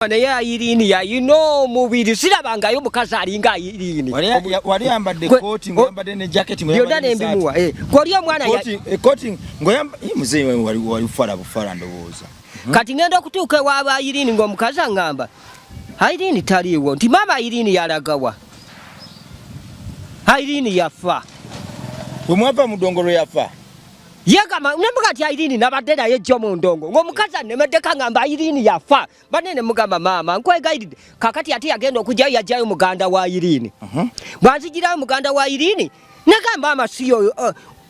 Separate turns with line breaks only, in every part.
naye Irene yayina omubiri sirabanga yo mukazi alinga Irene
wali yambadde coat ngoyambadde ne jacket
ngoyambadde nembimuwa goli omwana
coat ngoyamba muzee wali fala bufala ndowooza
kati ngenda okutuuka ewaaba Irene ng'omukazi angamba Irene taliiwo nti maama Irene yalagawa Irene yafa
bwemwava mu ddongolo yafa
yagamba nemugati Irene nabadde naye jjo mu ndongo ng'omukazi anemeddeko ngamba Irene yafa banene mugamba maama nkwegayiridde kakati ate yagenda okujjayo yajjayo muganda wa Irene bwanzigirayo muganda wa Irene nagamba amasiyo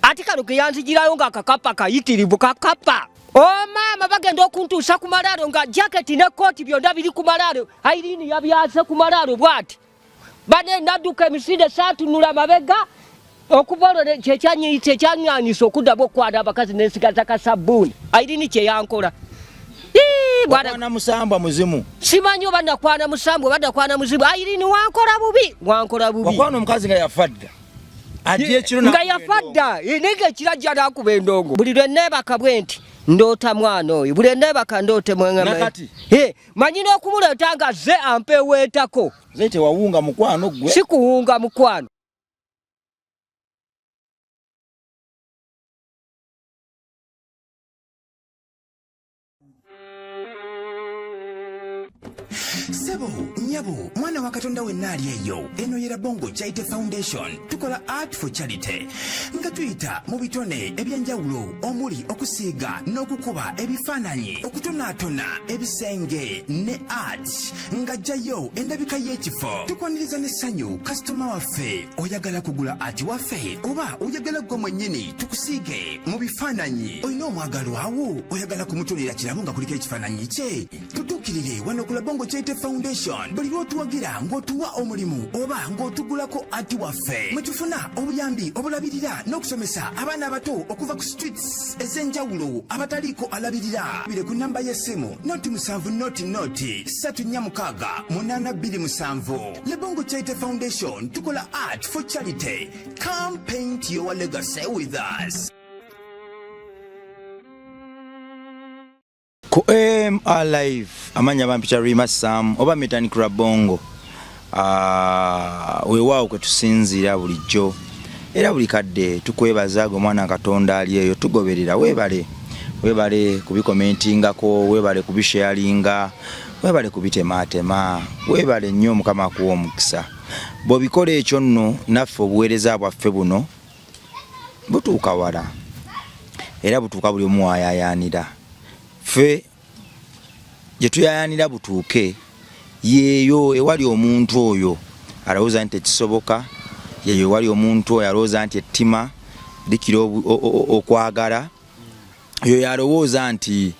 ati kano ke yanzigirayo ng'akakapa kayitirivu kakapa maama bagenda okuntuusa ku malaalo nga jaketi ne kooti byonna biri ku malaalo Irene yabyase ku malaalo bw'ati bane nadduka emisinde saatunula mabega okuvalole kyekyanyanyisa okuddamu okwada abakazi n'ensigaza kasabbuuni Irene kye yankola
bwana musambwa muzimu
simanyi oba nakwana musambwa oba nakwana muzimu Irene wankola bubi
wakwana omukazi nga yafadda
nga yafadda nenge ekirajja n'akuba endongo buli lwe neebaka bwe nti ndoota mwana oyo buli neebaka ndoote manyi n'okumuleeta nga ze ampeweetako
tewawunga mukwano gwe
si kuwunga mukwano
Sebo, nyabo, mwana wa Katonda wenna ali eyo. Eno ye Rabongo Chaite Foundation. Tukola art for charity. Nga tuyita mu bitone ebyenjawulo omuli okusiiga n'okukuba ebifaananyi, okutonaatona ebisenge ne art. Nga jjayo endabika y'ekifo. Tukwaniriza n'essanyu kasitoma waffe oyagala kugula art waffe oba oyagala gwe mwennyini tukusiige mu bifaananyi. Olina omwagalo awo oyagala kumutonera kirabo nga kuliko ekifaananyi kye. Tutuukirire wano ku Rabongo Chaite Foundation. Buli lw'otuwagira ng'otuwa omulimu oba ng'otugulako ati waffe mwe tufuna obuyambi obulabirira n'okusomesa abaana abato okuva ku streets ez'enjawulo abataliiko alabirira. Bire ku nnamba y'essimu noti 7 noti 346 827. Rabongo Chaite Foundation tukola art for charity. Come paint your legacy with us.
Ku alive amanya bampicha Rima Sam oba metani ku Rabongo weewaawo kwe tusinziira bulijjo era buli kadde tukwebaza gwe mwana Katonda ali eyo tugoberera weebale kubikomentingako weebale kubisharinga weebale kubitematema weebale nnyo Mukama akuwa omukisa bw'obikola ekyo nno naffe obuweereza bwaffe buno butuuka wala era butuuka buli omu ayayaanira fe jetuyayanira butuuke yeeyo ewali omuntu oyo alowooza nti ekisoboka yeeyo ewali omuntu oyo alowooza nti ettima likira okwagala oyo yalowooza nti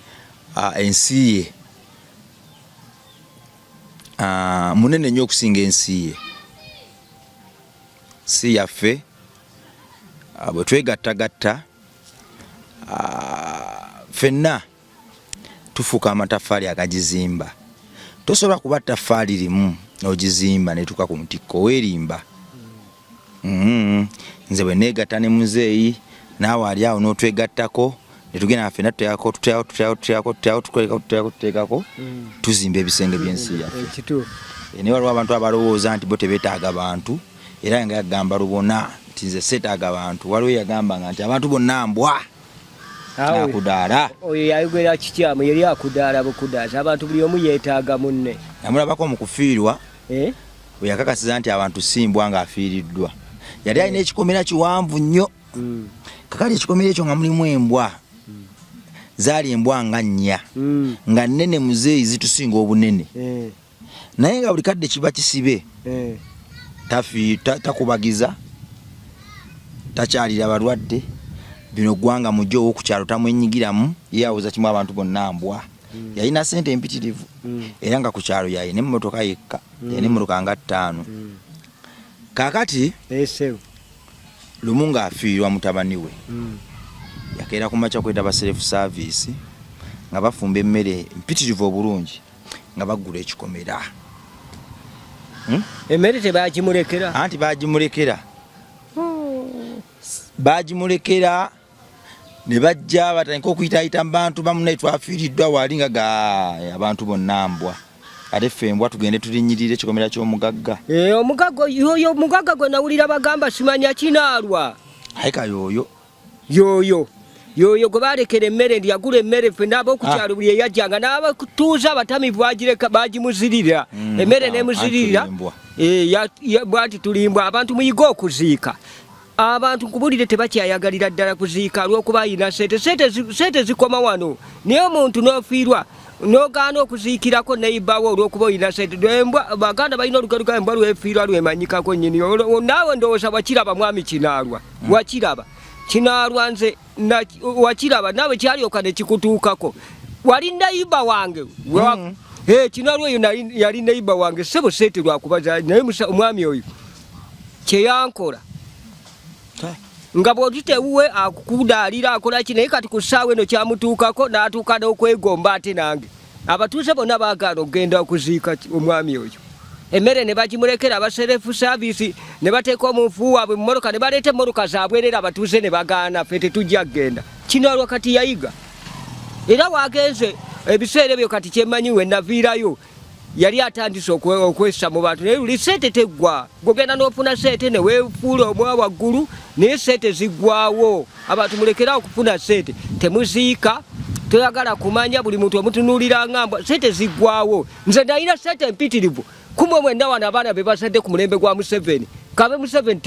ensi ye munene nnyo okusinga ensi ye si yaffe bwe twegattagatta ffenna tufuka amataffaali agagizimba tosobola kuba ttaffaali limu n'ogizimba netuuka ku mutikko weerimba nze bwe neegatta ne muzeeyi naawe ali awo n'otwegattako netugenda naffe tuteekako tuzimba ebisenge by'ensi yaffe naye waliwo abantu abalowooza nti bo tebeetaaga bantu era nga yagamba lubona nti nze seetaaga bantu waliwo yagambanga nti abantu bonna mbwa nakudaala
oyo yayogera kikyamu yali akudaala bukudaaza abantu buli omu yeetaaga munne
namulabako mu kufiirwa we yakakasiza nti abantu simbwa ng'afiiriddwa yali alina ekikomera kiwanvu nnyo kakali ekikomera ekyo nga mulimu embwa zaali embwa nga nnya nga nnene muzeeyi zitusinga obunene naye nga buli kadde kiba kisibe takubagiza takyalira balwadde bino gwanga mujjo okukyalo tamwenyigiramu yawuza kimu abantu bonna mbwa yalina sente empitirivu era nga ku kyalo yayina emmotoka yekka yalina emmotoka nga 5 kakati lumu ng'afiirwa mutabani we yakeera ku makya kwetaba self service nga bafumba emmere empitirivu obulungi nga baggula ekikomera
emmere tebagimulekera
anti bagimulekera ne bajja batandika okuyitaayita mu bantu bamu naye twafiiriddwa waali nga abantu bonna mbwa ate fembwa tugende tulinyirire kikomera ky'omugagga.
Omugagga yoyo omugagga gwe nawulira bagamba simanya kinaalwa.
Ayika yoyo. Yoyo gwe balekera emmere yagula emmere ffe n'ab'okukyalo buli eyajjanga n'abatuuza abatamivu bagimuzirira emmere n'emuzirira bwati tulimbwa abantu muyiga okuziika. Abantu kubulire tebakyayagalira ddala kuziika lw'okuba ayina sente zikoma wano naye omuntu n'ofiirwa n'ogaana okuziikirako neibawo olw'okuba oyina sente. Baganda balina olugaluga embwa lwefiirwa lwemanyikako nnyini. Naawe ndowooza wakiraba mwami kinaalwa wakiraba kinaalwa nze wakiraba naawe kyalyoka ne kikutuukako. Wali neiba wange kinaalwa eyo yali neiba wange ssebo sente lwakubaza naye omwami oyo kyeyankola nga bw'otutewuwe akukudaalira akola ki naye kati ku ssaawa eno kyamutuukako n'atuuka n'okwegomba ate nange. Abatuuze bonna baagaana okugenda okuziika omwami oyo. Emmere ne bagimulekera abaserefu saavisi ne bateeka omufu waabwe mu mmotoka ne baleeta emmotoka zaabwe era abatuuze ne bagaana ffe tetujja kgenda. Kinaalwa kati yayiga era waagenze ebiseera ebyo kati kyemmanyi we naviirayo yali atandise okwessa mu bantu naye luli sente teggwa. Gogenda n'ofuna sente ne weefuula omwa waggulu naye sente ziggwawo. Abantu mulekera okufuna sente temuziika toyagala kumanya buli muntu omutunuulira ngambwa sente ziggwawo. Nze nalina sente empitirivu kumwe mwenna wano abaana be basadde ku mulembe gwa Museveni kabe Museveni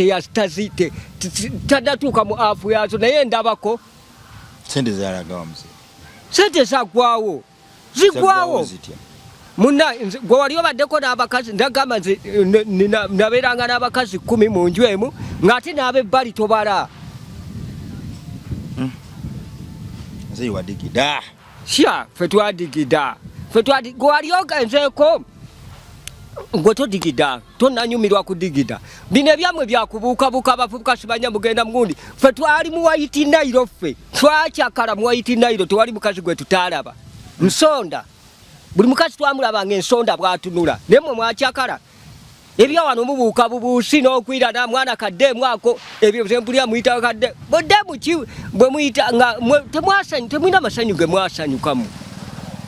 tannatuuka mu afu yazo naye ndabako sente zalagawa mzee.
Sente zaggwawo ziggwawo. Munna gwe wali obaddeko n'abakazi ndagamba nze nabeeranga n'abakazi 10 mu nju emu ng'ate n'abebbali tobala.
Nze wadigida.
Ffe twadigida. Gwe wali ogenzeeko gwe todigida tonnanyumirwa kudigida. Bino ebyammwe byakubuukabuuka abavubuka sibanya mugenda mugundi. Ffe twali mu White Nile ffe twakyakala mu White Nile tewali mukazi gwe tutaalaba. Nsonda buli mukazi twamulabanga ensonda bw'atunula naye mmwe mwakyakala. Ebyo wano mubuuka bubuusi n'okwira na mwana kaddeemu ako ebyo byempulira muyita kadde boddeemu ki bwe muyita nga temwina masanyu ge mwasanyukamu.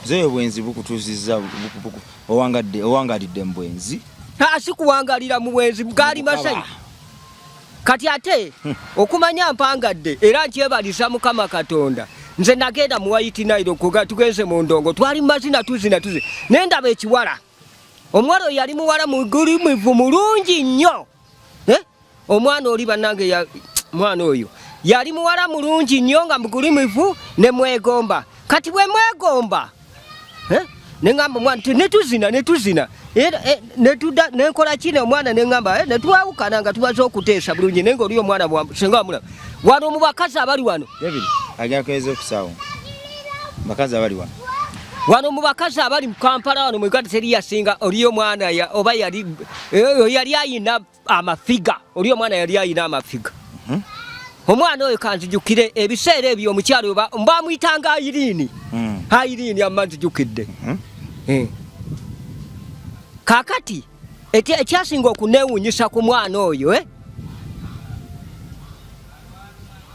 Zeyo bwenzi bukutuuzizza owangalidde mu bwenzi.
Si kuwangalira mu bwenzi gaali masanyu. Kati ate okumanya mpangadde era nkyebaliza Mukama Katonda. Nze nagenda mu White Nile tugenze mu Ndongo twali mu mazina tuzina naye ndaba ekiwala. Omuwala oyo yali muwala mugulumivu mulungi nnyo. Omwana oli bannange mwana oyo yali muwala mulungi nnyo nga mugulumivu ne mwegomba. Kati bwe mwegomba ne ngamba omwana netuzina nenkola kino omwana ne ngamba netwawukana nga tubaze okuteesa bulungi naye ng'oli omwana senga wamulaba. Wano mu bakazi abali wano
agakeze okusaawo bakazi abali
wano mu bakazi abali mu Kampala wano mwegati teri yasinga oli omwana oba yali ayina amafiga. Oli omwana yali ayina amafiga. Omwana oyo kanzijukire ebiseera ebyo omukyalo mbamuyitanga Irene amanzijukidde. Kakati ekyasinga okuneewuunyisa ku mwana oyo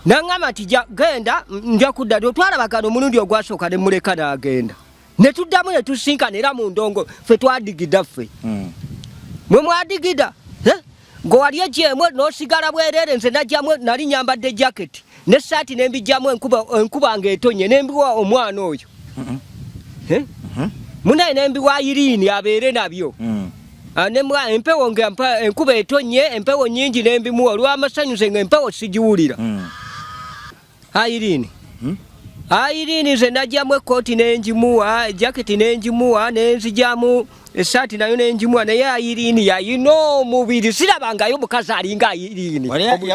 nangamba nti genda nja kudda twalabagana omulundi ogwasooka ne muleka n'agenda ne tuddamu ne tusinkana era mu Ndongo ffe twadigida ffe. Mwe mwadigida gwe wali ejjeemu n'osigala bwereere. Nze najjamu nali nyambadde jaketi n'essaati ne mbijjamu enkuba ng'etonye ne mbiwa omwana oyo. Munaye ne mbiwa Irene abeere nabyo. Empewo enkuba etonye empewo nnyingi ne mbimuwa olw'amasanyu nze ng'empewo sigiwulira. Irene nze najjamu ekkooti n'enjimuwa jaketi n'enjimuwa n'enzijamu essaati nayo n'enjimuwa naye Irene yayina omubiri sirabangayo mukazi alinga Irene.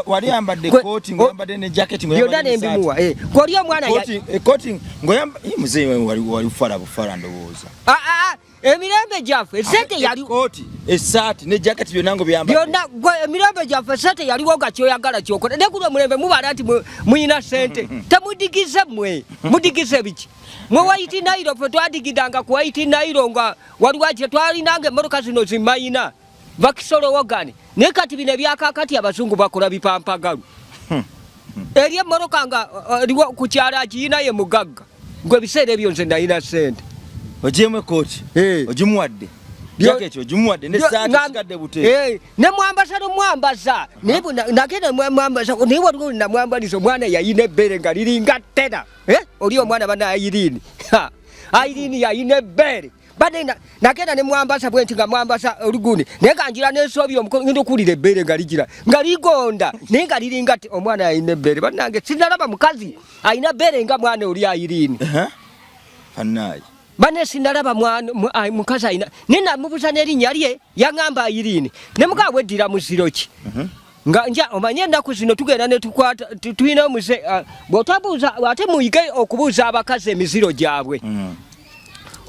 Wali yambadde ekkooti ng'oyambadde ne jaketi
byonna ne mbimuwa. Gw'oli omwana
ekkooti ng'oyamba muzeeyi wali bufala ndowooza.
Emirembe gyaffe sente yali
ekkooti essaati ne jaketi byonna ngo byambadde
byonna emirembe gyaffe sente yaliwo nga kyoyagala kyokola ne guno mulembe mubala nti muyina sente temudigize mmwe mudigize biki. Mwe White Nile ffe twadigidanga ku White Nile nga waliwo kye twalinanga emmotoka zino zimayina bakisolo wogane naye kati bino ebyakakati abazungu bakola bipampagalu. Eri emmotoka nga ku kyalo akiyina ye mugagga gwe biseera ebyo nze nalina sente.
Ojemwe coach. Ojimuwadde. Jacket ojimuwadde ne saati sikadde bute.
Ne mwambasa no mwambasa. Nibu nakena mwambasa ni watu na mwambalizo mwana yayina ebbere nga liringa tena. Oli omwana bana Irene. Irene yayina ebbere. Bade nakena ne mwambasa bwenti nga mwambasa oluguni. Nega njira nesobyo ndo kulire ebbere nga ligira. Nga ligonda nenga liringa omwana yayina ebbere. Banange sinalaba mukazi ayina ebbere nga mwana oli Irene.
Anayi.
Bane sinalaba mwana mukazi ayina. Nina mubuza nerinnya lye yangamba Irene. Ne mugawe dira muziroki. Nga nja omanye ndaku zino tugenda ne tukwata tuina muze botabuza ate muyige okubuza abakazi emiziro gyabwe.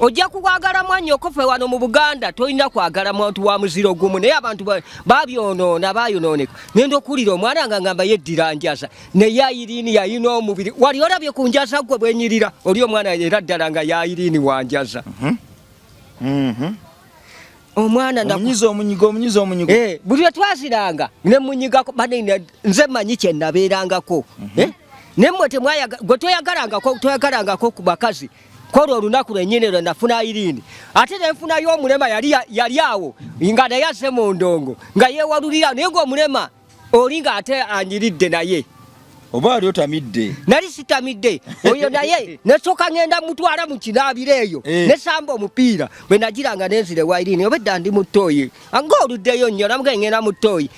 Ojja kukwagala mwanyoko fe wano mu Buganda toyina kwagala muntu wa muziro gumu naye abantu babyonoona bayononeka nendo kulira omwana nga ngamba yeddira njasa ne ya Irene yayina omubiri wali olabye ku njasa gwe bwenyirira oli omwana era ddala nga ya Irene wa njasa. Omwana
omunyizo
buli twaziranga ne munyigako bane nze manyi kye nabeerangako. Ne mwe gwe toyagalangako ku bakazi kodo olunaku lwennyini lwe nafuna Irene ate ne nfuna y'omulema yali awo nga naye asse mu ndongo nga yeewalulira naye ng'omulema oli nga ate anyiridde naye
oba ali otamidde
nali sitamidde oyo naye nesooka ngenda mutwala mu kinaabiro eyo nesamba omupiira bwe nagiranga nenzire wa Irene obedda ndi muttooyi ng'oluddeyo nnyo namuga ngenda muttooyi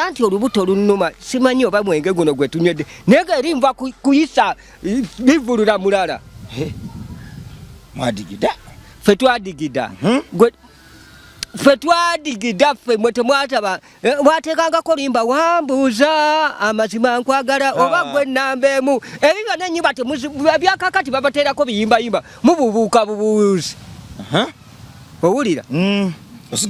anti olubuto lunnuma simanyi oba mwenge guno gwe tunywedde naye nga eri nva kuyisa bivulula mulala.
Mwadigida
fe twadigida fe twadigida fe mwe temwataba watekangako limba wambuuza amazima nkwagala oba gwe nnambeemu ebibyo n'ennyimba byakakati babateerako biyimbayimba mububuuka bubuuzi. Owulira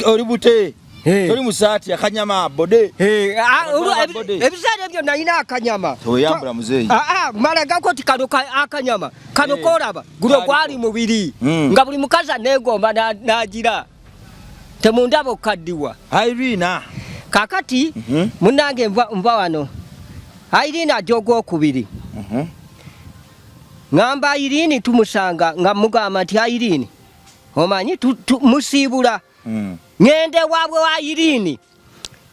oli bute toli musaati akanyama bode
ebiseera ebyo nalina akanyama
toyambula muzeeyi
malagako ti kano akanyama kano koolaba guno gwali mubiri nga buli mukazi aneegomba n'agira temundaba okukaddiwa
Irene
kakati munnange nva wano Irene ajja ogwokubiri ngamba Irene tumusanga nga mugamba nti Irene omanyi musiibula ngende waabwe wa Irene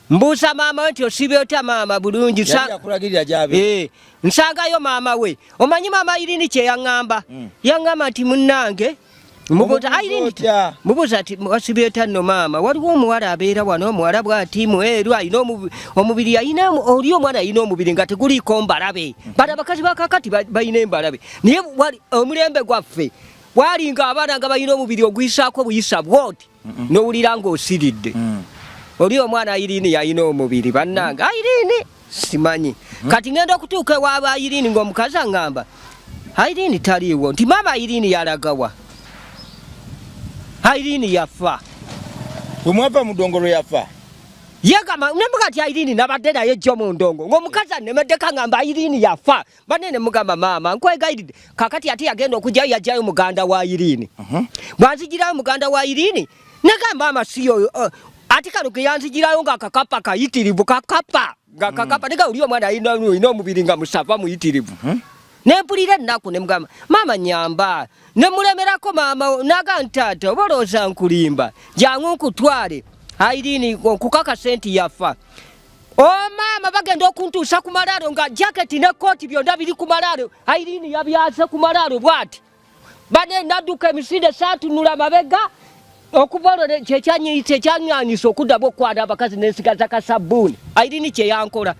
mbuusa maama we nti osibye otya maama bulungi nsangayo maama we omanyi maama Irene kye yaŋŋamba yaŋŋamba nti munnange mubuuza ati osibye otya nno maama waliwo omuwala abeera wano omuwala bw'ati mweru ayina omubiri ayina oli omwana ayina omubiri nga teguliiko mbalabe bali abakazi bakakati bayina embalabe naye omulembe gwaffe walinga abaana nga bayina omubiri oguyisaako buyisa bwoti n'owulira ng'osiridde oli omwana Irene yayina omubiri bannanga Irene simanyi kati ngenda okutuuka ewaaba Irene ng'omukazi aŋŋamba Irene taliiwo nti maama Irene yalagawa Irene yafa
bwemwava mu ddongo lwe yafa
yegama nemuga ati Irene nabadde naye jjo mu ndongo ng'omukazi anemeddeko aŋŋamba Irene yafa banene mugamba maama nkwegayiridde kakati ate yagenda okujjayo yajjayo muganda wa Irene bwanzigirayo muganda wa Irene negamba amasiyo ati kano ge yanzigirayo ng'akakapa kayitirivu kakapa nega oli omwana ayina omubiri nga musava muyitirivu nempulira ennaku nemugamba maama nyamba nemulemerako maama naga ntaata oba olowooza nkulimba jangu nkutwale Irene nkukaka senti yafa maama bagenda okuntuusa ku malaalo nga jaketi ne kooti byonna biri ku malaalo Irene yabyase ku malaalo bw'ati bane nadduka emisinde saatunula mabega okuva olwo kyekyanyanyisa okuddako okukwana abakazi n'ensigaza kasabbuuni Irene kye yankola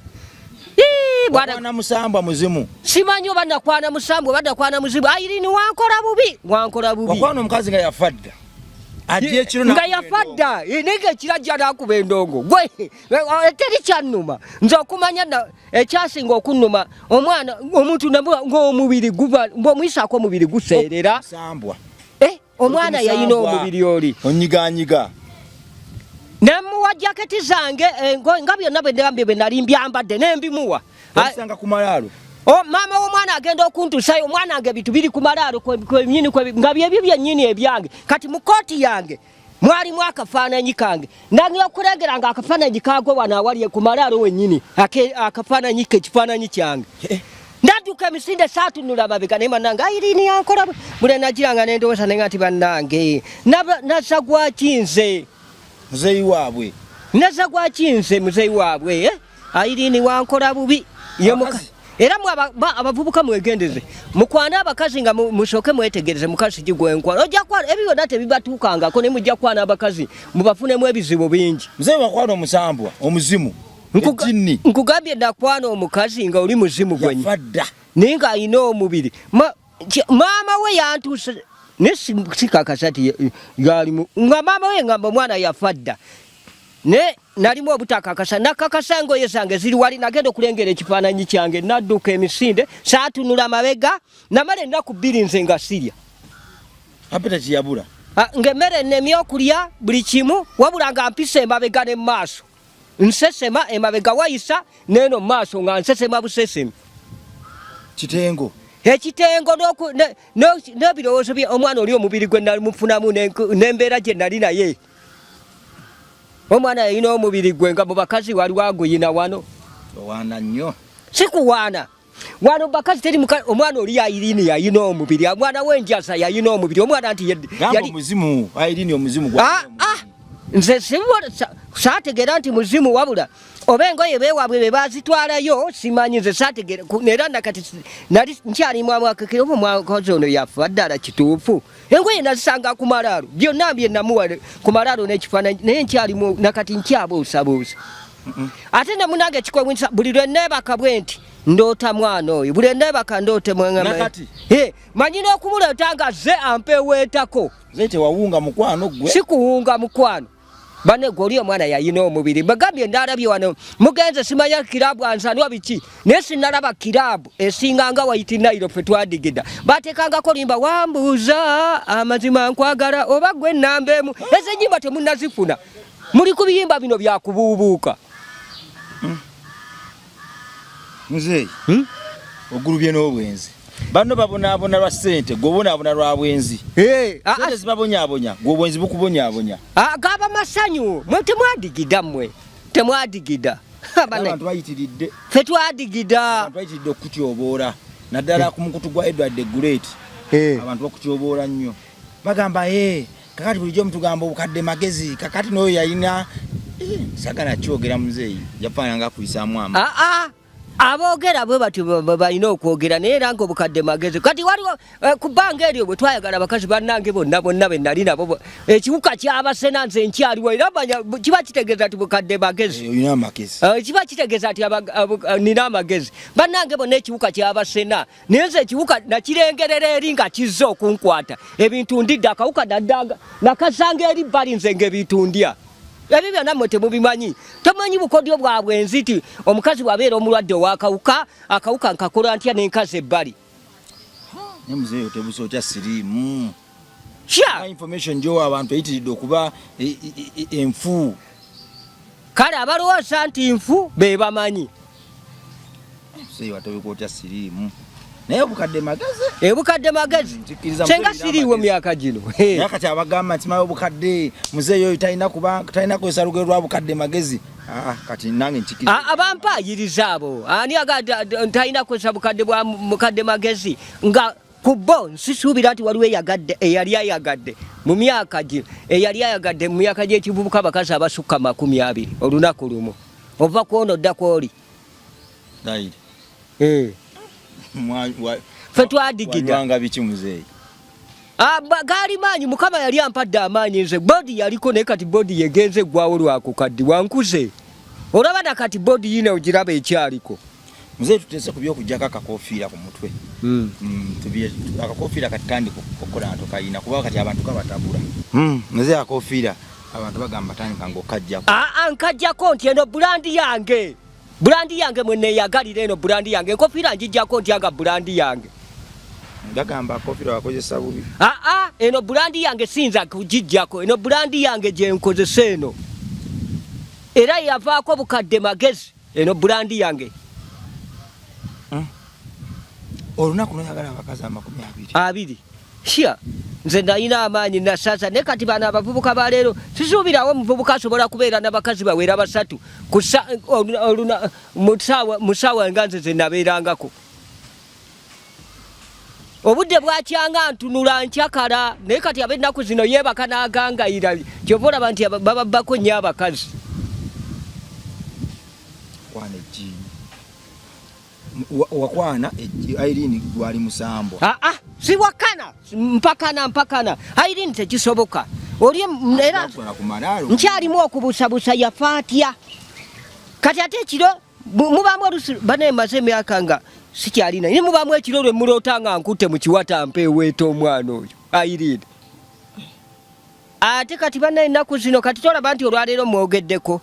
wakwana musambwa muzimu
simanyi oba nakwana musambwa oba nakwana muzimu Irene wankola bubi
wakwana omukazi nga yafadda
nga yafadda nege ekirajja n'akuba endongo gwe teri kyannuma nze okumanya ekyasinga okunnuma omwana omuntu ng'omubiri guba mbw'omuyisaako omubiri guseerera omwana yayina omubiri oli
onyiganyiga
nemuwa jaketi zange nga byonna bwe nali mbyambadde nembimuwa
osanga ku malaalo
maama w'omwana agenda okuntuusayo omwana wange bitu biri ku malaalo nga byebyo byennyini ebyange kati mu kooti yange mwalimu akafaananyi kange ndangira okulengera nga akafaananyi kagwe wano awali ku malaalo wennyini akafaananyi ke kifaananyi kyange nadduka emisinde saatunula mabega ne bannange Irene yankola bule nagiranga nendowooza ne ngati bannange nasa gwakinze
muzeyi waabwe
nasa gwakinze muzeyi waabwe Irene wankola bubi era abavubuka mwegendeze mukwana abakazi nga musooke mwetegereze mukazi gigwenkwana ojja kwa ebyo nate bibatuukangako ne mujja kwana abakazi mubafunemu ebizibu bingi
muzeyi wakwana omusambwa omuzimu
nkugambye nakwana omukazi nga oli muzimu gwenye
yafadda
naye nga alina omubiri maama we yantuuse ne sikakasati yalimu nga maama we ngamba omwana yafadda ne nalimu obutakakasa nakakasa engoye zange ziri wali nagenda okulengera ekifaananyi kyange nadduka emisinde saatunula mabega namala ennaku 2 nze nga sirya
apeta kiyabula
ng'emmere nnemye okulya buli kimu wabula nga mpisa emabega ne maaso nsesema emabega wayisa neno maaso nga nsesema busesemi
kitengo
ekitengo n'ebirowoozo bye omwana oli omubiri gwe nali mufunamu n'embeera gye nali naye omwana yalina omubiri gwe nga mu bakazi waliwo aguyina wano
owaana nnyo
sikuwaana wano bakazi teri omwana oli Irene yalina omubiri omwana w'enjasa yalina omubiri omwana nti
yali muzimu Irene omuzimu
nze saategeera nti muzimu wabula oba engoye beewaabwe be bazitwalayo simanyi nze saategeera era nakati nali nkyalimu amwakakira oba omwakazi ono yafa ddala kituufu engoye nazisanga ku malaalo byonna bye namuwa ku malaalo n'ekifaananyi naye nkyalimu nakati nkyabuusabuusa ate ne munange ekikwewunyisa buli lwe neebaka bwe nti ndoota mwana oyo buli neebaka ndoote manyi n'okumuleeta nga ze ampeweetako
ze tewawunga mukwano gwe
sikuwunga mukwano bane gwe oli omwana yalina omubiri bagambye ndalabye wano mugenze simanya kirabu ansanwa biki naye sinalaba kirabu esinganga White Nile ffe twadigida bateekangako limba wambuuza amazima nkwagala oba gwe ennamba emu ezenyimba temunnazifuna muli ku biyimba bino byakubuubuuka
muzeeyi ogulubye n'obwenzi bano babonaabona lwa ssente gwobonaabona lwa bwenzi sente zibabonyaabonya gwobwenzi bukubonyaabonya
gaba masanyu mwe temwadigida temwadigida
abantu bayitiridde
ffe twadigida
abantu bayitiridde okutyoboola naddala ku mukutu gwa Edward the Great abantu bakutyoboola nnyo bagamba kakati bulijjo mutugamba obukadde magezi kakati n'oyo yalina sagala kyogera muzeeyi yafaananga akuyisaamu
aboogera bwe batyo balina okwogera naye era nga obukadde magezi kati waliwo ku bbanga eryo bwe twayagala abakazi bannange bonna be nali nabo ekiwuka kyabasena nze nkyaliwo era kiba kitegeeza nti bukadde magezi kiba kitegeeza nti nina amagezi bannange bonna ekiwuka kyabasena naye nze ekiwuka nakirengerera eri nga kizza okunkwata ebintu ndidde akawuka naddanga nakasanga eri bbali nze ng'ebintu ndya ebyo byonna mmwe temubimanyi tomanyi bukodyo bwabwe nziti omukazi bw'abeera omulwadde ow'akawuka akawuka nkakola ntya n'enkazi ebbali
ne muzeeyo tebusookya siriimu information gyowa abantu eyitiridde okuba enfu
kale abalowooza nti nfu be bamanyi
muzeeyo atebekootya siriimu naye obukadde magezi
ebukadde magezi senga siriiwo myaka gino
kati abagamba nti mayo obukadde muzeeyo oyo talina kwesa lugero lwa bukadde magezi kati nange nkikiriza
abampayiriza abo ani talina kwesa bukadde magezi nga kubbo nsisuubira nti waliwo eyali ayagadde mu myaka gino eyali ayagadde mu myaka gy'ekivubuka abakazi abasukka 20 olunaku lumu ova kwono dda kwoli ffe twadigida
biki muzeeyi
gaali maanyi mukama yali ampadde amaanyi nze bodi yaliko naye kati bodi yegenze eggwawo lwakukaddi wankuze olaba nakati bodi yine ogiraba ekyaliko
muzeeyi tuteese ku by'okuggyako akakofiira ku mutwe akakofiira kati tandika okukola nga tokayina kuba kati abantu kabatabula muzeeyi akakofiira abantu bagamba tandika ng'okajjako
nkajjako nti eno bulandi yange mwe neeyagalira eno bulandi yange enkofiira njijjako ntyanga bulandi yange
gagamba kofiira wakozesa bubi
eno bulandi yange sinza kugijjako eno bulandi yange gyenkozesa eno era yavaako bukadde magezi eno bulandi yange
olunaku noyagala abakazi 20
sha nze nalina amaanyi nasaza naye kati bano abavubuka baleero sisuubirawo omuvubuka asobola kubeera n'abakazi bawera 3 mu ssaawa nga nze ze nabeerangako obudde bwakyanga ntunula nkyakala naye kati ab'ennaku zino yeebaka n'agangayira kyova olaba nti bababbako nnyo abakazi
kwana ejjiini wakwana Irene gwali musambwa
si wakana mpakana Irene tekisoboka oli era nkyalimu okubusabusa yafa atya kati ate ekiro mubaamu olusi banemaze emyaka nga sikyalina naye mubaamu ekiro lwe muloota nga nkutte mu kiwata mpeeweeta omwana oyo Irene ate kati banna ennaku zino kati tolaba nti olwaleero mwogeddeko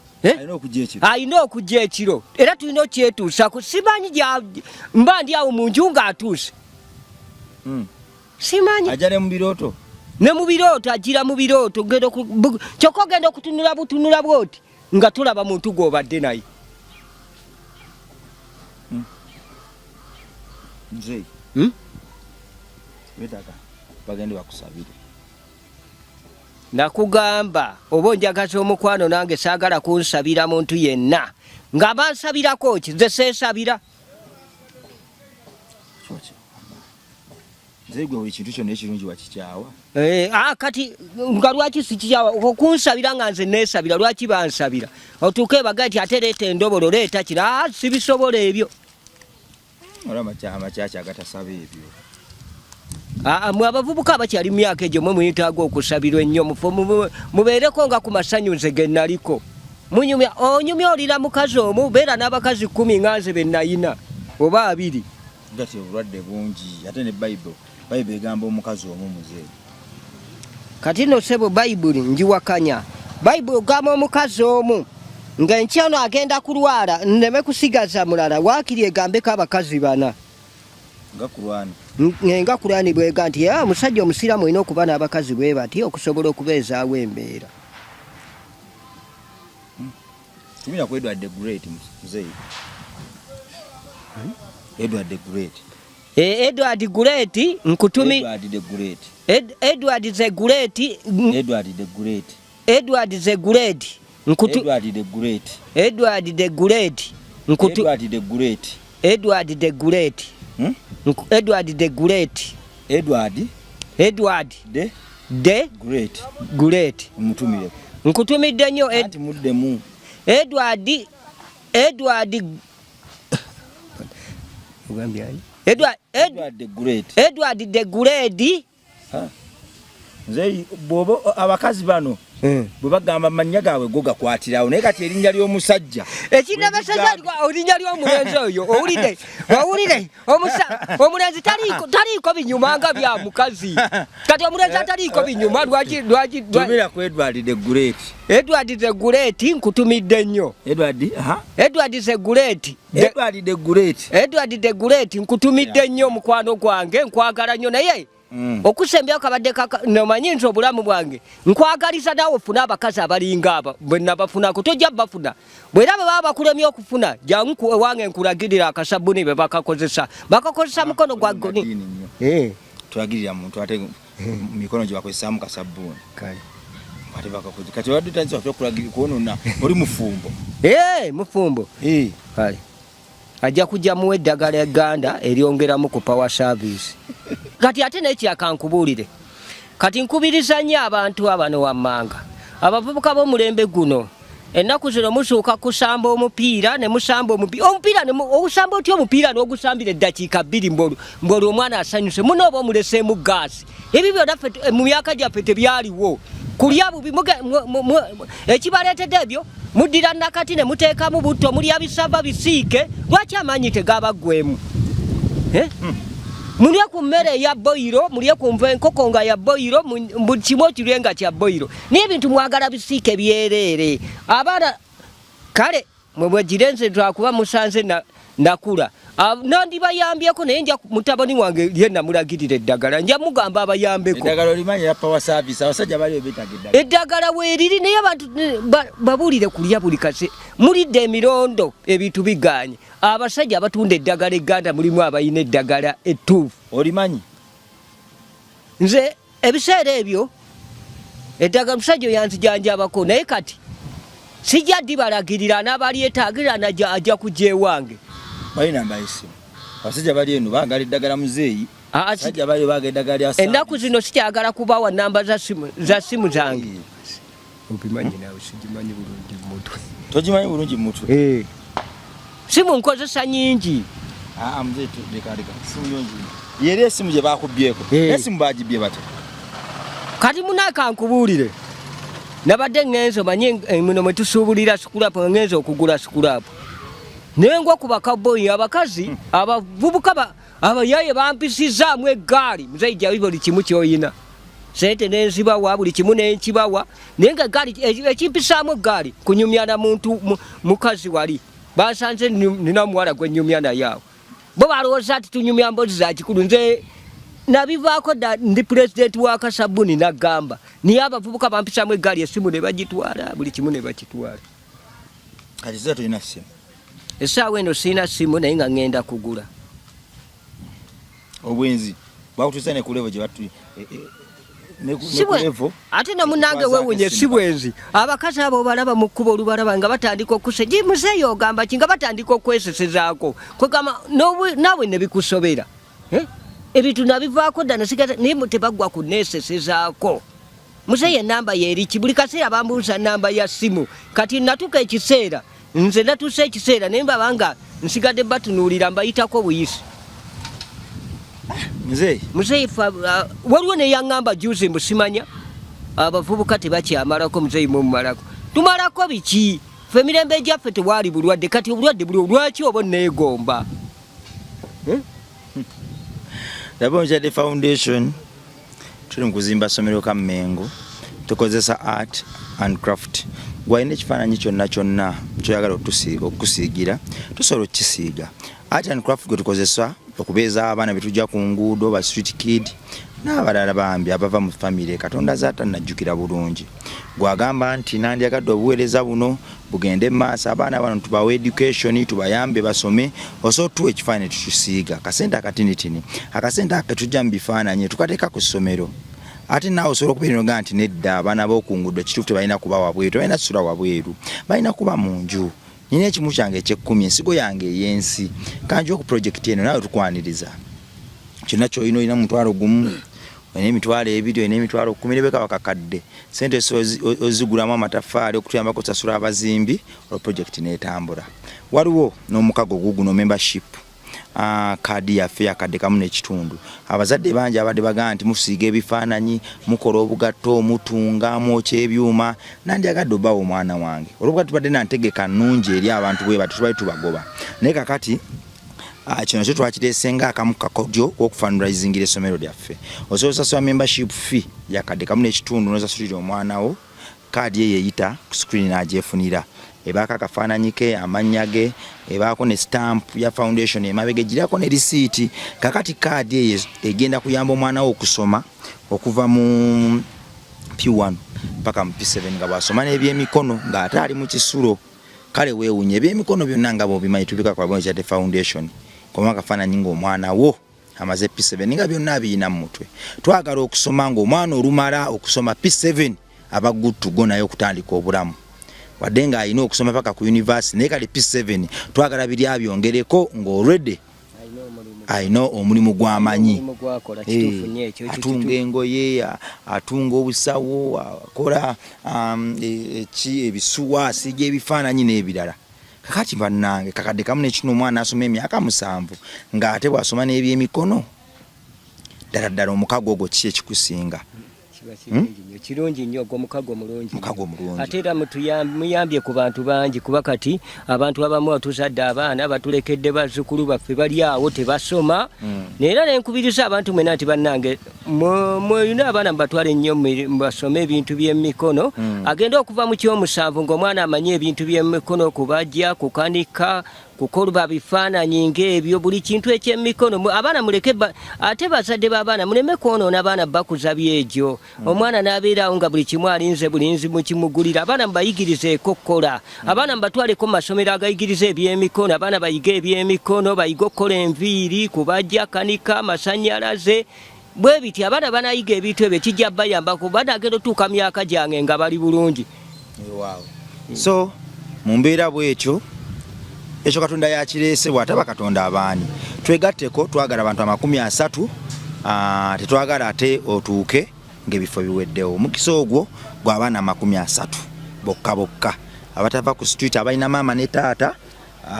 alina okujja ekiro era tulina okyetuusako simanyi mba ndi awo mu nju ng'atuuse simanyi
ajja ne mu birooto
ne mu birooto ajjira mu birooto kyokka ogenda okutunula bwoti nga tulaba muntu gw'obadde naye
nze wetaka bagende bakusabire
nakugamba oba onjagaza omukwano nange saagala kunsabira muntu yenna nga bansabirako ki nze seesabira
nze gwe buli kintu kyonna ekirungi wakikyawa
kati nga lwaki sikikyawa okunsabira nga nze neesabira lwaki bansabira otuuke baga nti ate leeta endobolo leeta kira sibisobola ebyo
olaba amakyaki agatasaba ebyo
mwe abavubuka abakyali mu myaka egyo mwe muyitaaga okusabirwa ennyo mubeereko nga ku masanyu nze ge naliko onyumya olira mukazi omu beera n'abakazi 10 nga nze be nayina oba 2
gati obulwadde bungi ate ne bayibuli egamba omukazi omu muzeeyi
kati no sebo bayibuli njiwakanya bayibuli ogamba omukazi omu nga enkyano agenda kulwala nneme kusigaza mulala waakiri egambeko abakazi 4 nga kulwani bwega nti omusajja omusiramu olina okuba n'abakazi bwe bati okusobola okubeezaawo embeera
tumira ku Edward the Great muzeeyi Edward the Great
Edward Great nkutumi
Edward the Great mutumire
nkutumidde nnyo
ati muddemu
Edward the Great
nze bwoba abakazi bano bwe bagamba amannya gaabwe go gakwatirawo naye kati erinnya ly'omusajja
ekinabasajja erinnya ly'omulenzi oyo owulire omulenzi taliiko binyuma nga bya mukazi kati omulenzi ataliiko binyuma
lwakitumira ku Edward the Great
nkutumidde nnyo Edward the Great nkutumidde nnyo mukwano gwange nkwagala nnyo naye okusembya akabadde nomanyi nti obulamu bwange nkwagaliza naawe ofune abakazi abalinga aba bwe nabafunako tojja bafuna bwera bwe baba bakulemye okufuna jangu ewange nkulagirira akasabuni be bakakozesa mukono gwa goni
twagirira muntu ate mikono gye bakozesaamu kasabuni ate bakakoze kati wadde tanzi waffe okulagirira kwonona oli mufumbo
mufumbo kale ajja kujja muwa eddagala egganda eryongeramu ku power service kati ate nekyakankubuulire kati nkubiriza nnyo abantu abano wammanga abavubuka b'omulembe guno ennaku zino musuuka kusamba omupiira ne musamba omupiira ogusamba otya omupiira n'ogusambira eddakiika 2 mboli omwana asanyuse muno oba omuleseemu gaasi ebyo byonna mu myaka gyaffe tebyaliwo kulya bubi ekibaleetedde ebyo muddira nakati ne muteekamu butto mulya bisava bisiike lwaki amaanyi tegabaggwemu mulye ku mmere eya boyiro mulye ku nva enkoko nga ya boyiro kimu okirye nga kya boyiro naye ebintu mwagala bisiike byereere abaana kale mwe girenze twakuba musanze nakula nandibayambyeko naye nja mutabani wange yenna mulagirira eddagala nja mugamba abayambeko eddagala weeriri naye abantu babuulire kulya buli kase mulidde emirondo ebintu biganye abasajja abatunda eddagala egganda mulimu abayina eddagala ettuufu
olimanyi
nze ebiseera ebyo eddagala musajja yanzijanjabako naye kati sijja ddibalagirira n'abalyetaagirira ajja kujja ewange
balina mbayisimu abasajja bali eno baagala eddagala muzeeyi Sajja bali bagenda gali asa.
Ennaku zino sikyagala kubawa namba za simu zange. Opimanyi nawe sigimanyi bulungi mutwe.
Togimanyi bulungi mutwe.
Simu nkozesa nyingi.
Mzee leka simu yonji. Yere simu je bakubyeko. Esimu bagibye bate.
Kati munaka nkubuulire. Nabadde ngenzo manye muno mwe tusuubulira sikulapo ngenzo okugula sikulapo. Nengwa ku bakaboyi abakazi abavubuka abayaye bampisizaamu eggaali muzayija buli kimu kyoyina. Sente nenzibawa buli kimu nenkibawa naye nga eggaali ekimpisaamu eggaali kunyumya na muntu mukazi wali. Basanze nina muwala gwe nnyumya naye awo. Bo balowooza ati tunyumya mbozi za kikulu nze nabivaako ndi president wa Kasabuni nagamba niye abavubuka bampisaamu eggaali esimu ne bagitwala buli kimu ne bakitwala.
Kati ze tulina simu.
Essaawa eno sina simu naye nga ngenda kugula.
Obwenzi bakutuusa ne kulevo gye batu
Siwe ate na munange wewunye sibwenzi abakazi abo balaba mu kkubo olubalaba nga batandika okuse muzeeyo ogamba ki nga batandika okwesesezaako kwegamba nawe ne bikusobera ebintu nabivaako dda nasigaza naye tebagwa kuneesesezaako. Muzeeyo enamba yeeriki buli kaseera bambuuza namba ya simu kati natuka ekiseera nze natuuse ekiseera naye mbabanga nsigadde batunuulira mbayitako buyisi. Muzeeyi waliwo neyaŋŋamba juzi mbusimanya abavubuka tebakyamalako muzeeyi mumumalako tumalako biki ffe emirembe gyaffe tewaali bulwadde kati obulwadde buli olwaki oba neegomba.
Rabongo Foundation tuli mu kuzimba ssomero ka Mmengo tukozesa art and craft. Gwalina ekifaananyi kyonna kyoyagala okusiigira tusobola okukisiiga. Art and craft gwe tukozesa okubeeza abaana betujja ku nguudo ba street kid n'abalala bambi abava mu famire Katonda zaata najjukira bulungi. Gwagamba nti nandyagadde obuweereza buno bugende maaso abaana bano tubawa education tubayambe basome osobola tuwa ekifaananyi tukisiiga kasente akatinitini akasente akatujja mu bifaananyi tukateeka ku ssomero. Ate naawe osobola okubeera nti nedda abaana b'okunguudo kituufu tebalina kuba wabweru tebalina kusula wabweru balina kuba mu nju. Nina ekimu kyange eky'ekkumi ensigo yange ey'ensi kanjya ku projekiti eno naawe tukwaniriza kyonna ky'olina olina mutwalo gumu olina emitwalo ebiri olina emitwalo 10 ne beka bakakadde sente ozigulamu amataffaali okutuyambako kusasula abazimbi olwo projekiti n'etambula. Waliwo n'omukago guguno membership kaadi yaffe yakadde kamu n'ekitundu. Abazadde bangi abadde bagamba nti musiiga ebifaananyi mukola obugatto mutunga mwokya ebyuma nandyagadde obawo omwana wange olwobwa tubadde nantegeka nnungi eri abantu bwe bati tubali tubagoba naye kakati kino kyo twakireese ng'akamu kakodyo w'okufundraisingira essomero lyaffe. Osobola osasula membership fee yakadde kamu n'ekitundu n'osasulira omwana wo kaadi ye yeeyita ku screen n'agyefunira ebaako akafaananyi ke amannya ge ebaako ne stamp ya foundation emabega egirako ne risiiti. Kakati kaadi eyo egenda kuyamba omwana wo okusoma okuva mu P1 mpaka mu P7 nga bw'asoma n'ebyemikono ng'ate ali mu kisulo. Kale weewunye ebyemikono byonna nga bw'obimanyi tubika ku Rabongo Foundation koma akafaananyi ng'omwana wo amaze P7 nga byonna abiyina mu mutwe. Twagala okusoma ng'omwana olumala okusoma P7 aba good to go naye okutandika obulamu wadde nga alina okusoma paka ku university naye kale P7 twagala biri abyongereko ng'already alina omulimu gw'amanyi atunga engoye atunga obusawo akola ebisuwa asiiga ebifaananyi n'ebirala. Kakati bannange kakadde kamu n'ekino omwana asoma emyaka 7 ng'ate bw'asoma n'ebyemikono ddala omukago ogwo kiki ekikusinga?
Kirungi nnyo omukago mulungi ate era muyambye ku bantu bangi kuba kati abantu abamu batuzadde abaana batulekedde bazzukulu baffe bali awo tebasoma neera nenkubiriza abantu mwena nti bannange mweyina abaana mubatwale nnyo basome ebintu by'emikono agenda okuva mu kyomusanvu ng'omwana amanye ebintu by'emikono kubajja kukanika kukola bifaananyi ng'ebyo buli kintu eky'emikono abaana muleke ate bazadde b'abaana muleme kwonoona abaana bakuza byegyo omwana n'abeerawo nga buli kimu alinze bulinzi mukimugulira. Abaana mubayigirizeeko kukola abaana mubatwaleko mu masomero agayigiriza ebyemikono abaana bayiga ebyemikono bayiga okukola enviiri kubajja kanika masannyalaze bwe biti abaana banayiga ebintu ebyo kijja bayambako banagenda otuuka myaka gyange nga bali bulungi.
So mu mbeera bwekyo ekyo Katonda yakireese bw'ataba Katonda abaani twegatteko twagala abantu 30 tetwagala ate otuuke ng'ebifo biweddewo. Omukisa ogwo gw'abaana 30 bokka abatava ku street abalina maama ne taata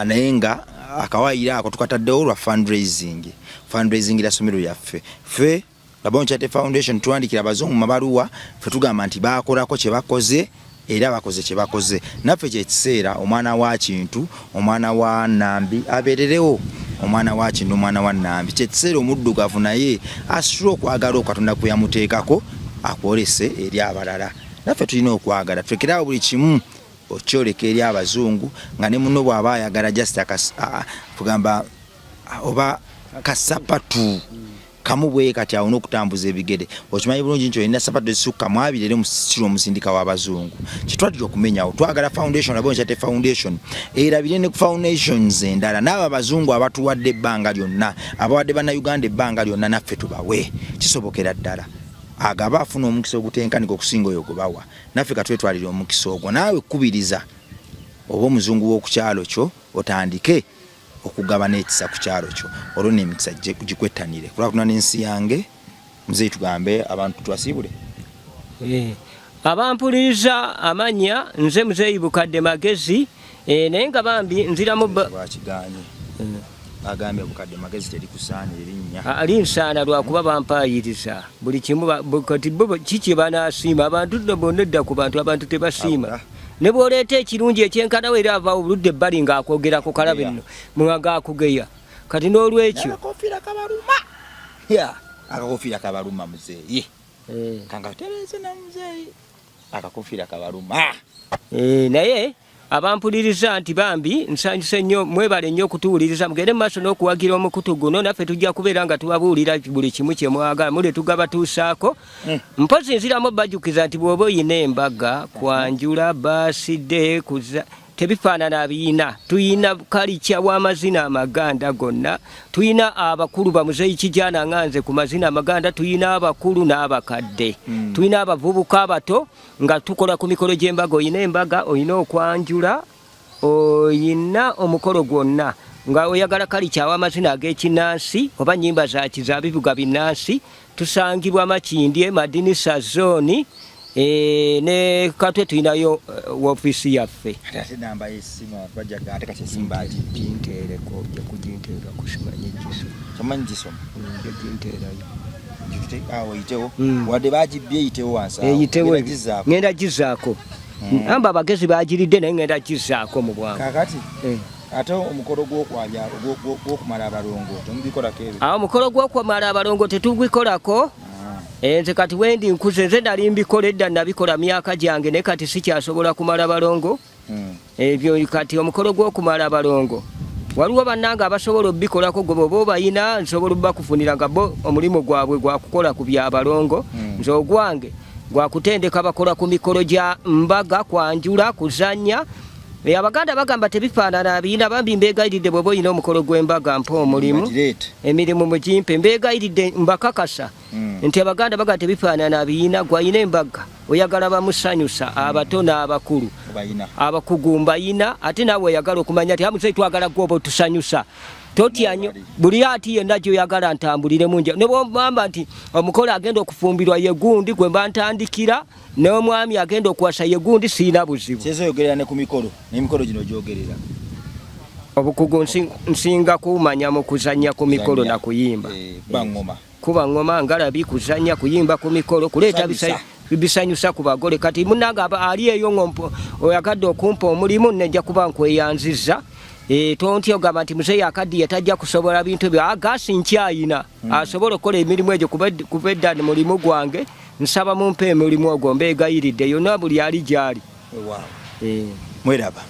naye nga akawaayira ako tukataddewo lwa fundraising la ssomero yaffe. Ffe Rabongo Charity Foundation tuwandikira abazungu mabaluwa ffe tugamba nti baakolako kye bakoze era bakoze kye bakoze. Naffe kyekiseera omwana wa Kintu omwana wa Nambi abeererewo. Omwana wa Kintu omwana wa Nambi kyekiseera omuddugavu naye asitula okwagala Katonda kwe yamuteekako akwolese eri abalala. Naffe tulina okwagala tulekerawo buli kimu okyoleka eri abazungu nga ne muno bw'aba ayagala just tugamba oba kasapatu kamu bwe kati awo n'okutambuza ebigere. Okimanyi bulungi nti olina sapatu ezisukka mu 2 eri mu sitiro omusindika w'abazungu. Kitwatira okumenyawo twagala foundation Rabongo Charity Foundation erabire ne ku foundations endala n'abo abazungu abatuwadde ebbanga lyonna abawadde bannayuganda ebbanga lyonna naffe tubawe kisobokera ddala. Agaba afuna omukisa ogutenkanika okusinga oyo gubawa. Naffe katwetwalire omukisa ogwo naawe kubiriza oba omuzungu w'okukyalo kyo otandike okugaba n'ekisa ku kyalo kyo olwo n'emikisa gikwettanire. Kulakuna n'ensi yange muzeeyi tugambe abantu twasibule.
Abampuliriza amanya nze muzeeyi Bukadde Magezi naye nga bambi nziramu
bakiganye agambye Bukadde Magezi teri kusaana erinnya
ali nsaana lwakuba bampayiriza buli kimu kati bo kiki banasiima abantu bonna edda ku bantu abantu tebasiima ne bwoleeta ekirungi ekyenkanawo era ava obuludde ebbali ng'akwogera ku kalabe nno mwaga akugeya kati n'olwekyo
akakofiira kabaluma muzeeyi kanga tereze na muzeeyi akakofiira kabaluma
naye abampuliriza nti bambi nsanyuse nnyo mwebale nnyo okutuwuliriza mugende mu maaso n'okuwagira omukutu guno naffe tujja kubeera nga tubabuulira buli kimu kye mwagala mule tugabatuusaako mpozi nziramu bajjukiza nti bw'oba oyina embaga kwanjula baaside kuza tebifaanana biina tuyina kalica w'amazina amaganda gonna tuyina abakulu bamuzeeyi Kijana nganze ku mazina amaganda tuyina abakulu n'abakadde tuyina abavubuka abato nga tukola ku mikolo gy'embaga oyina embaga oyina okwanjula oyina omukolo gwonna nga oyagala kalica w'amazina ag'ekinnansi oba nnyimba za kizabibuga binnansi tusangibwa Makindye Madinisa Zone ne katwe tuyinayo w'ofiisi yaffe
ate namba y'essimu bajaga ate kati essimu
baginteereko ojja kuginteera kusimanya ekiso
tomanyi gisoma
ginteerayo
oyitewo wadde bagibbye eyitewo wansi
eyitewo ngenda gizaako amba abagezi bagiridde naye ngenda gizaako mu bwangu
kakati ate omukolo gw'okumala abalongo temubikolako ebyo
omukolo gw'okumala abalongo tetugukolako nze kati wendi nkuze nze nali mbikola edda nabikola myaka gyange naye kati sikyasobola kumala balongo ebyo kati omukolo gw'okumala abalongo waliwo bannanga abasobola obikolako gwe bwoba obayina nsobola obakufunira nga bo omulimu gwabwe gwakukola ku byabalongo nze ogwange gwakutendeka bakola ku mikolo gya mbaga kwanjula kuzanya abaganda bagamba tebifaanana biina bambi mbeegayiridde bw'oba oyina omukolo gw'embaga mpa omulimu emirimu mugimpe mbeegayiridde mbakakasa nti abaganda bagamba tebifaanana biina gwayina embaga oyagala bamusanyusa abato n'abakulu abakugu mbayina ate naawe oyagala okumanya nti amuzeeyi twagala gwoba otusanyusa totya nnyo buli ati yenna gy'oyagala ntambuliremu nja ne bw'ogamba nti omukolo agenda okufumbirwa ye gundi gwe mba ntandikira n'omwami agenda okuwasa ye gundi siina buzibu
kyezoyogerera ne ku mikolo n'emikolo gino gyogerera
obukugu nsinga kumanya mu kuzanya ku mikolo na kuyimba kuba ngoma ngalabi kuzanya kuyimba ku mikolo kuleeta bisanyusa ku bagole kati munanga ali eyo ngompo oyagadde okumpa omulimu nejja kuba nkweyanziza tonti ogamba nti muzeeyi akaddiye tajja kusobola bintu byo agasi nkyayina asobola okukola emirimu egyo kuba edda ni mulimu gwange nsaba mumpe emulimu ogwo mbeegayiridde yonna buli ali gyali
mweraba